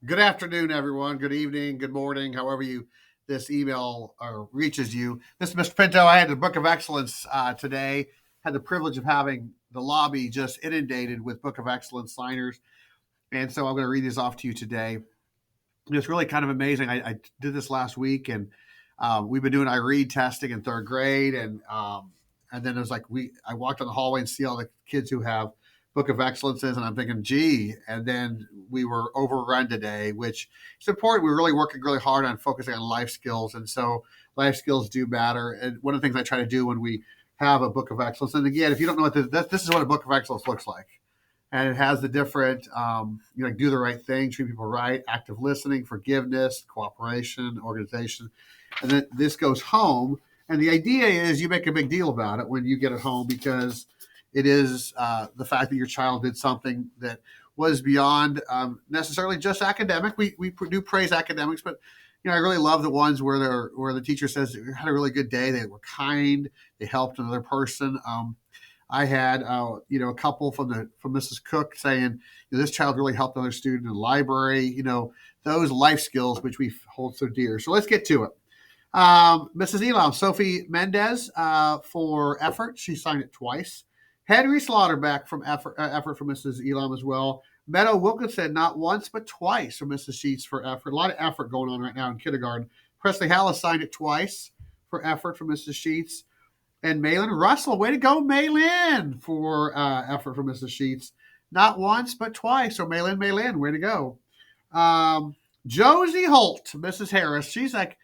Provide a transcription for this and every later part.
Good afternoon, everyone. Good evening, good morning, however you this email reaches you. This is Mr. Pinto. I had the Book of Excellence today. Had the privilege of having the lobby just inundated with Book of Excellence signers, and so I'm going to read these off to you today. It's really kind of amazing. I did this last week, and we've been doing I read testing in third grade, and then it was like I walked on the hallway and see all the kids who have Book of Excellences, and I'm thinking, gee, and then we were overrun today, which is important. We're really working really hard on focusing on life skills, and so life skills do matter. And one of the things I try to do when we have a Book of Excellence, and again, if you don't know what this is what a Book of Excellence looks like, and it has the different, like do the right thing, treat people right, active listening, forgiveness, cooperation, organization, and then this goes home. And the idea is you make a big deal about it when you get it home because it is the fact that your child did something that was beyond necessarily just academic. We do praise academics, but I really love the ones where the teacher says they had a really good day. They were kind. They helped another person. I had a couple from Mrs. Cook saying this child really helped another student in the library. Those life skills which we hold so dear. So let's get to it. Mrs. Elam, Sophie Mendez for effort. She signed it twice. Henry Slaughterback from effort from Mrs. Elam as well. Meadow Wilkinson, not once but twice from Mrs. Sheets for effort. A lot of effort going on right now in kindergarten. Presley Hallis signed it twice for effort from Mrs. Sheets. And Malin Russell, way to go, Malin, for effort from Mrs. Sheets. Not once, but twice. So Malin, way to go. Josie Holt, Mrs. Harris, she's like,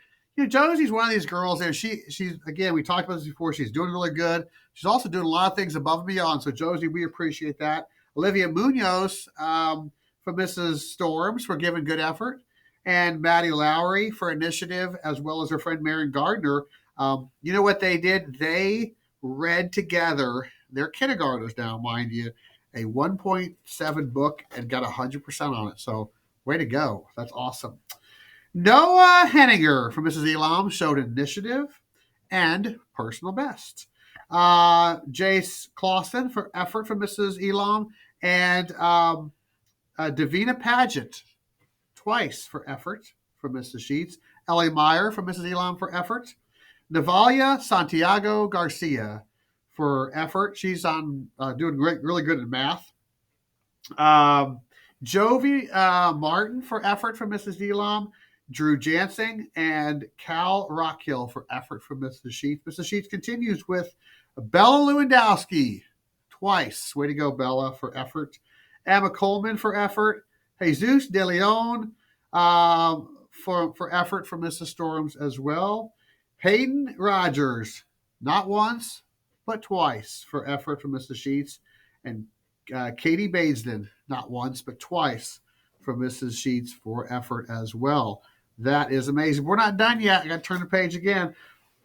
Josie's one of these girls there. She's again, we talked about this before. She's doing really good. She's also doing a lot of things above and beyond. So Josie, we appreciate that. Olivia Munoz from Mrs. Storms for giving good effort, and Maddie Lowry for initiative, as well as her friend Marion Gardner. You know what they did? They read together. They're kindergartners now, mind you, a 1.7 book and got 100% on it. So way to go. That's awesome. Noah Henninger from Mrs. Elam showed initiative and personal best. Jace Clausen for effort from Mrs. Elam, and Davina Paget twice for effort from Mrs. Sheets. Ellie Meyer from Mrs. Elam for effort. Navalia Santiago Garcia for effort. She's on doing great, really good in math. Jovi Martin for effort from Mrs. Elam. Drew Jansing and Cal Rockhill for effort from Mrs. Sheets. Mrs. Sheets continues with Bella Lewandowski twice. Way to go, Bella, for effort. Emma Coleman for effort. Jesus De Leon for effort from Mrs. Storms as well. Hayden Rogers, not once, but twice for effort from Mrs. Sheets. And Katie Baisden, not once, but twice from Mrs. Sheets for effort as well. That is amazing. We're not done yet. I got to turn the page again.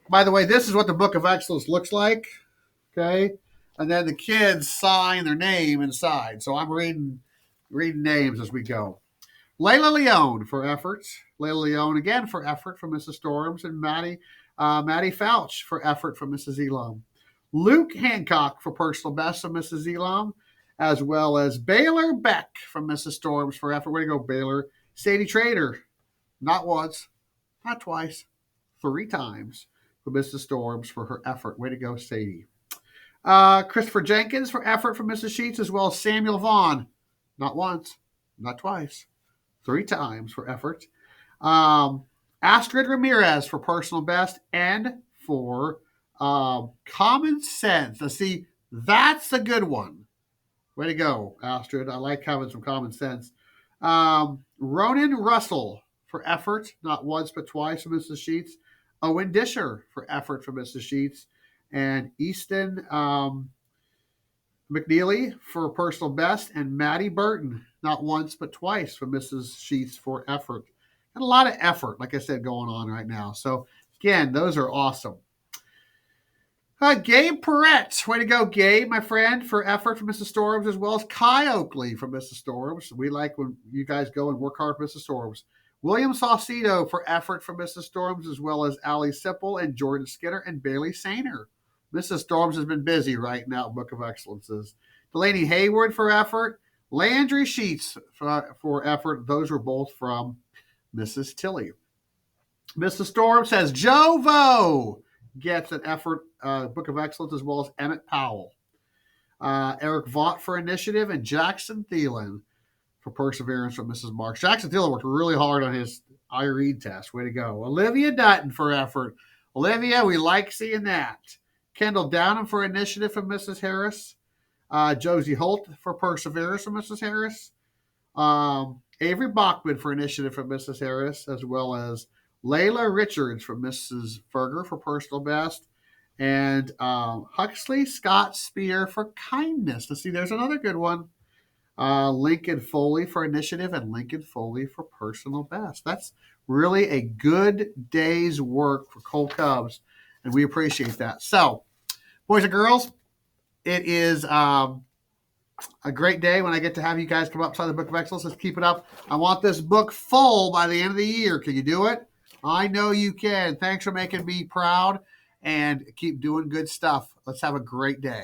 By the way, this is what the Book of Excellence looks like. Okay. And then the kids sign their name inside. So I'm reading names as we go. Layla Leone for effort. Layla Leone again for effort from Mrs. Storms, and Maddie Fouch for effort from Mrs. Elam. Luke Hancock for personal best from Mrs. Elam, as well as Baylor Beck from Mrs. Storms for effort. Way to go, Baylor. Sadie Trader, not once, not twice, 3 times for Mrs. Storms for her effort. Way to go, Sadie. Christopher Jenkins for effort from Mrs. Sheets, as well as Samuel Vaughn, not once, not twice, 3 times for effort. Astrid Ramirez for personal best and for common sense. Now, see, that's a good one. Way to go, Astrid. I like having some common sense. Ronan Russell for effort, not once but twice from Mrs. Sheets. Owen Disher for effort from Mrs. Sheets. And Easton McNeely for personal best. And Maddie Burton, not once but twice from Mrs. Sheets for effort. And a lot of effort, like I said, going on right now. So, again, those are awesome. Gabe Perrett, way to go, Gabe, my friend, for effort from Mrs. Storms, as well as Kai Oakley from Mrs. Storms. We like when you guys go and work hard for Mrs. Storms. William Saucedo for effort from Mrs. Storms, as well as Allie Sipple and Jordan Skinner and Bailey Sainer. Mrs. Storms has been busy right now, Book of Excellences. Delaney Hayward for effort. Landry Sheets for effort. Those were both from Mrs. Tilley. Mrs. Storm says Jovo gets an effort, Book of Excellence, as well as Emmett Powell. Eric Vaught for initiative, and Jackson Thielen for perseverance from Mrs. Marks. Jackson Thielen worked really hard on his iRead test. Way to go. Olivia Dutton for effort. Olivia, we like seeing that. Kendall Downham for initiative from Mrs. Harris. Josie Holt for perseverance from Mrs. Harris. Avery Bachman for initiative from Mrs. Harris, as well as Layla Richards from Mrs. Ferger for personal best. And Huxley Scott Spear for kindness. Let's see, there's another good one. Lincoln Foley for initiative and Lincoln Foley for personal best. That's really a good day's work for Cole Cubs, and we appreciate that. So, boys and girls, it is a great day when I get to have you guys come up to the Book of Excellence. Let's keep it up. I want this book full by the end of the year. Can you do it? I know you can. Thanks for making me proud, and keep doing good stuff. Let's have a great day.